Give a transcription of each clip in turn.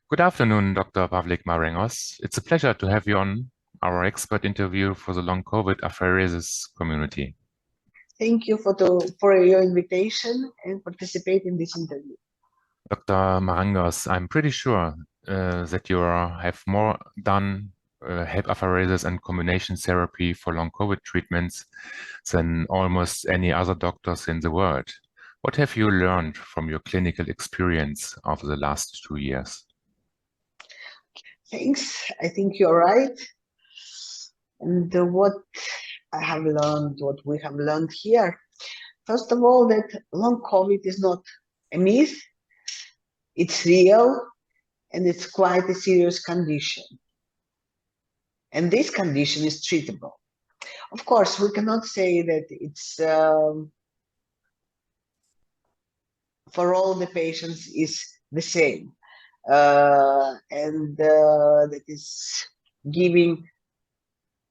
Good afternoon, Dr. Pavlik Marengos. It's a pleasure to have you on our expert interview for the long COVID apheresis community. Thank you for your invitation and participate in this interview. Dr. Marengos, I'm pretty sure that you have more done HELP apheresis and combination therapy for long COVID treatments than almost any other doctors in the world. What have you learned from your clinical experience over the last 2 years? Thanks. I think you're right. And what I have learned, what we have learned here, first of all, that long COVID is not a myth. It's real, and it's quite a serious condition. And this condition is treatable. Of course, we cannot say that it's for all the patients is the same. And that is giving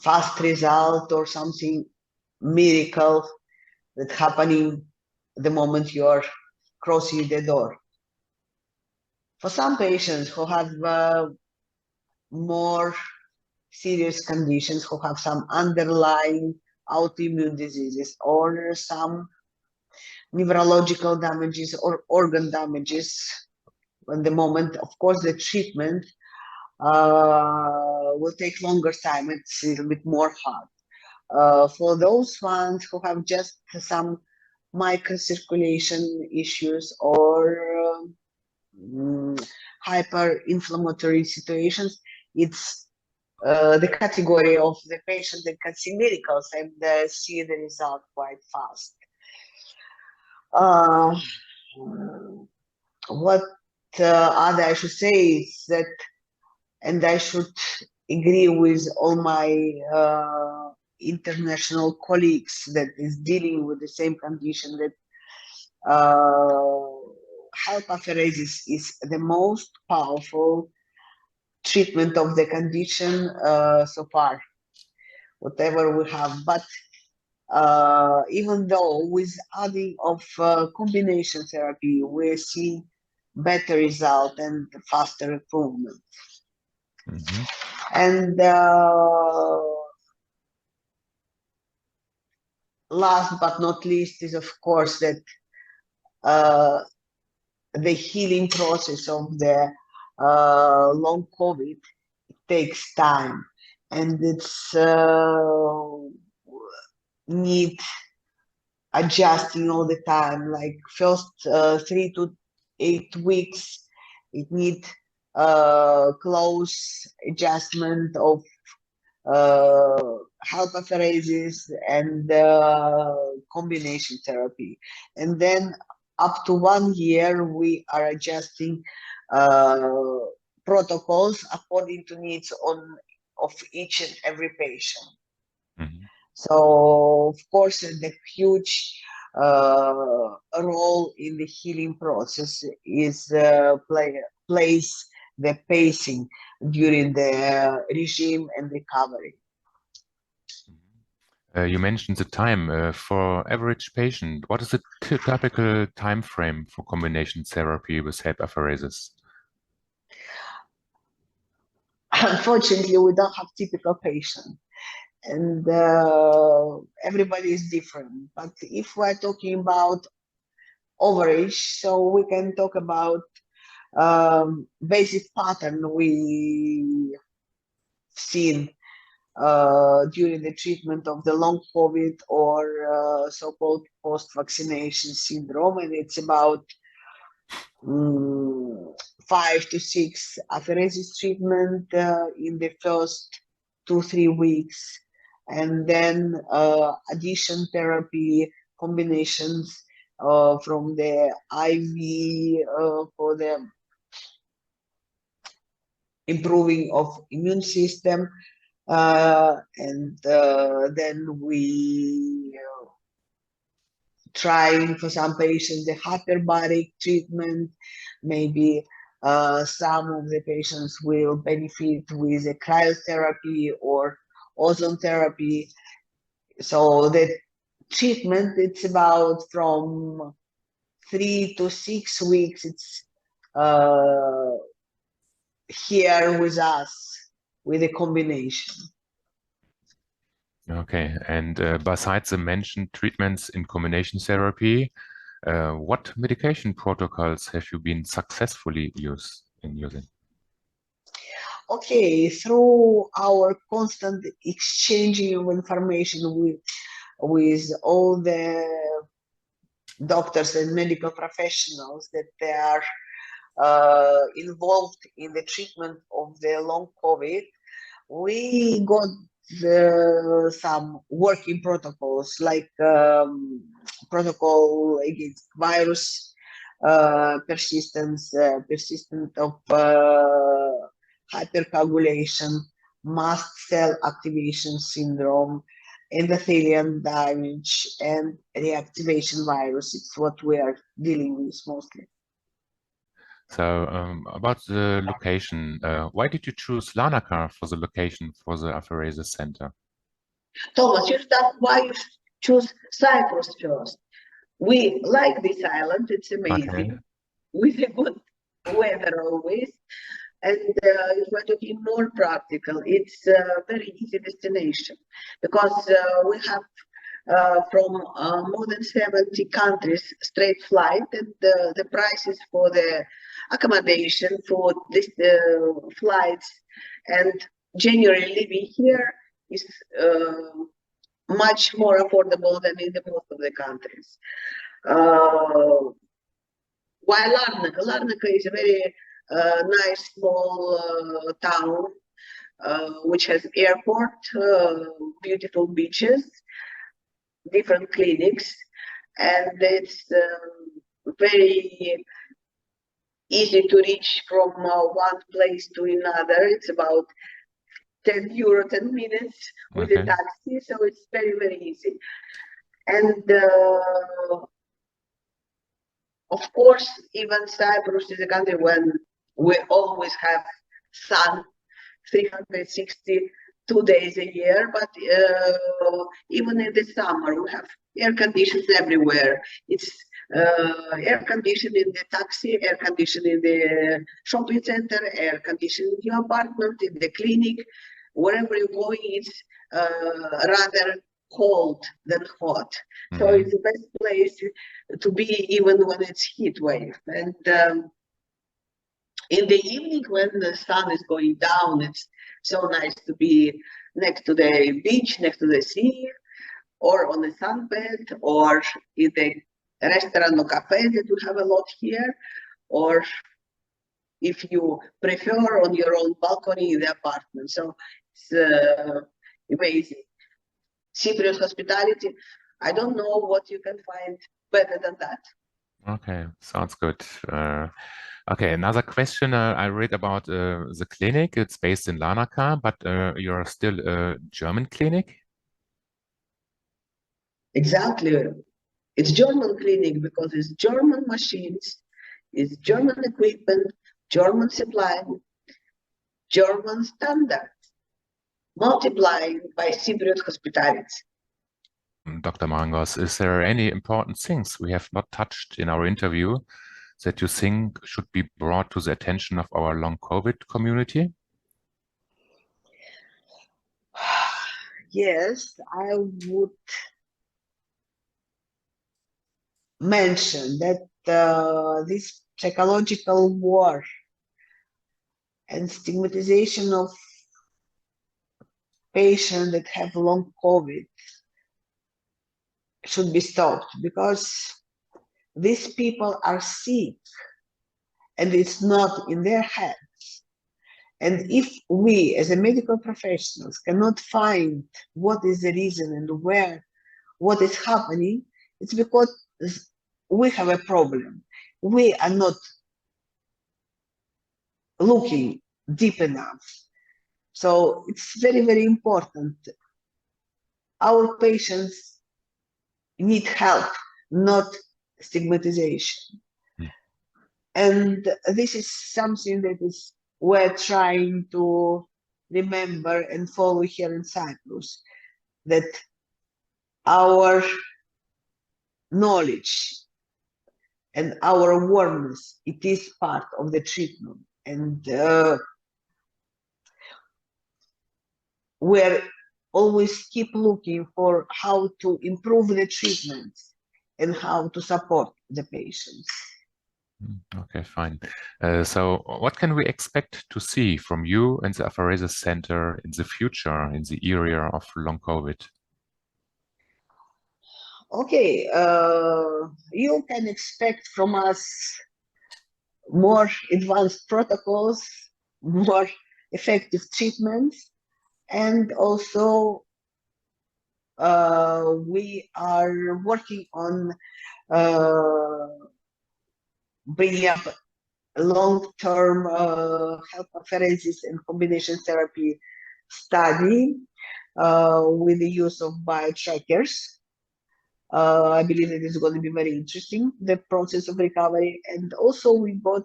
fast result or something miracle that happening the moment you're crossing the door. For some patients who have more serious conditions, who have some underlying autoimmune diseases or some neurological damages or organ damages, at the moment, of course, the treatment will take longer time. It's a little bit more hard. For those ones who have just some microcirculation issues or hyperinflammatory situations, it's the category of the patient that can see miracles and see the result quite fast. What other I should say is that, and I should agree with all my international colleagues that is dealing with the same condition, that HELP apheresis is the most powerful treatment of the condition so far, whatever we have. But even though with adding of combination therapy, we're seeing better result and faster improvement. Mm-hmm. And last but not least is, of course, that the healing process of the long COVID takes time, and it's need adjusting all the time. Like first 3 to 8 weeks, it need close adjustment of HELP apheresis and combination therapy. And then up to 1 year, we are adjusting protocols according to needs of each and every patient. Mm-hmm. So, of course, the huge role in the healing process is plays the pacing during the regime and recovery. You mentioned the time for average patient. What is the typical time frame for combination therapy with HELP apheresis? Unfortunately, we don't have typical patient, and everybody is different. But if we're talking about average, so we can talk about basic pattern we seen during the treatment of the long COVID or so-called post-vaccination syndrome, and it's about 5 to 6 apheresis treatment in the first 2-3 weeks, and then addition therapy combinations from the IV for the improving of immune system, and then we trying for some patients the hyperbaric treatment. Maybe some of the patients will benefit with a cryotherapy or ozone therapy. So the treatment, it's about from 3 to 6 weeks. It's here with us with a combination. Okay, and besides the mentioned treatments in combination therapy, what medication protocols have you been successfully using? Okay, through our constant exchanging of information with all the doctors and medical professionals that they are involved in the treatment of the long COVID, we got some working protocols like protocol against virus persistence, persistent of hypercoagulation, mast cell activation syndrome, endothelial damage, and reactivation virus. It's what we are dealing with mostly. So about the location, why did you choose Larnaca for the location for the apheresis center? Thomas, you start why you choose Cyprus first. We like this island, it's amazing, Okay. with a good weather always. And if we're talking more practical, it's a very easy destination because we have from more than 70 countries straight flight, and the prices for the accommodation for this flights and generally living here is much more affordable than in the most of the countries. While Larnaca is a very nice small town which has airport, beautiful beaches, different clinics, and it's very easy to reach from one place to another. It's about 10 euro, 10 minutes with a taxi, so it's very, very easy. And of course, even Cyprus is a country when we always have sun 362 days a year, but even in the summer, we have air conditions everywhere. It's air conditioned in the taxi, air conditioned in the shopping center, air conditioned in your apartment, in the clinic. Wherever you're going, it's rather cold than hot. So it's the best place to be even when it's heat wave. And in the evening when the sun is going down, it's so nice to be next to the beach, next to the sea, or on the sunbed, or in the restaurant or cafe that we have a lot here, or if you prefer on your own balcony in the apartment. So it's amazing. Cypriot hospitality, I don't know what you can find better than that. Okay, sounds good. Okay, another question I read about the clinic. It's based in Larnaca, but you're still a German clinic? Exactly. It's German clinic because it's German machines, it's German equipment, German supply, German standards, multiplying by Cypriot hospitality. Dr. Marangos, is there any important things we have not touched in our interview that you think should be brought to the attention of our long COVID community? Yes, I would mention that this psychological war and stigmatization of patients that have long COVID should be stopped because these people are sick and it's not in their heads. And if we as a medical professionals cannot find what is the reason and what is happening, it's because we have a problem. We are not looking deep enough. So it's very, very important. Our patients need help, not stigmatization. And this is something that we're trying to remember and follow here in Cyprus, that our knowledge and our awareness, it is part of the treatment. And we're always keep looking for how to improve the treatment and how to support the patients. Okay, fine. So what can we expect to see from you and the Apheresis Center in the future in the area of long COVID? Okay, you can expect from us more advanced protocols, more effective treatments, and also we are working on bringing up long-term health apheresis and combination therapy study with the use of biotrackers. I believe it is going to be very interesting, the process of recovery. And also we got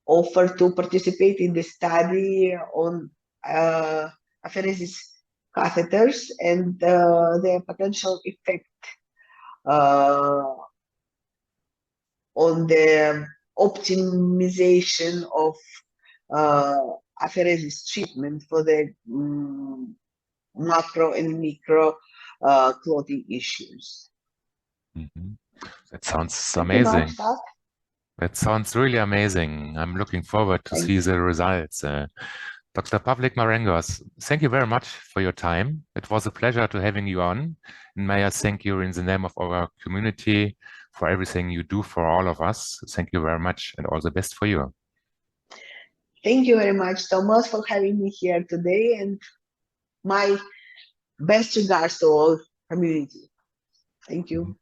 offer to participate in the study on apheresis catheters and their potential effect on the optimization of apheresis treatment for the macro and micro clotting issues. That sounds Thank you amazing. much, Doc. That sounds really amazing. I'm looking forward to see the results. Dr. Pavlik Marengos, thank you very much for your time. It was a pleasure to having you on. And may I thank you in the name of our community for everything you do for all of us. Thank you very much and all the best for you. Thank you very much, Thomas, for having me here today, and my best regards to all community. Thank you.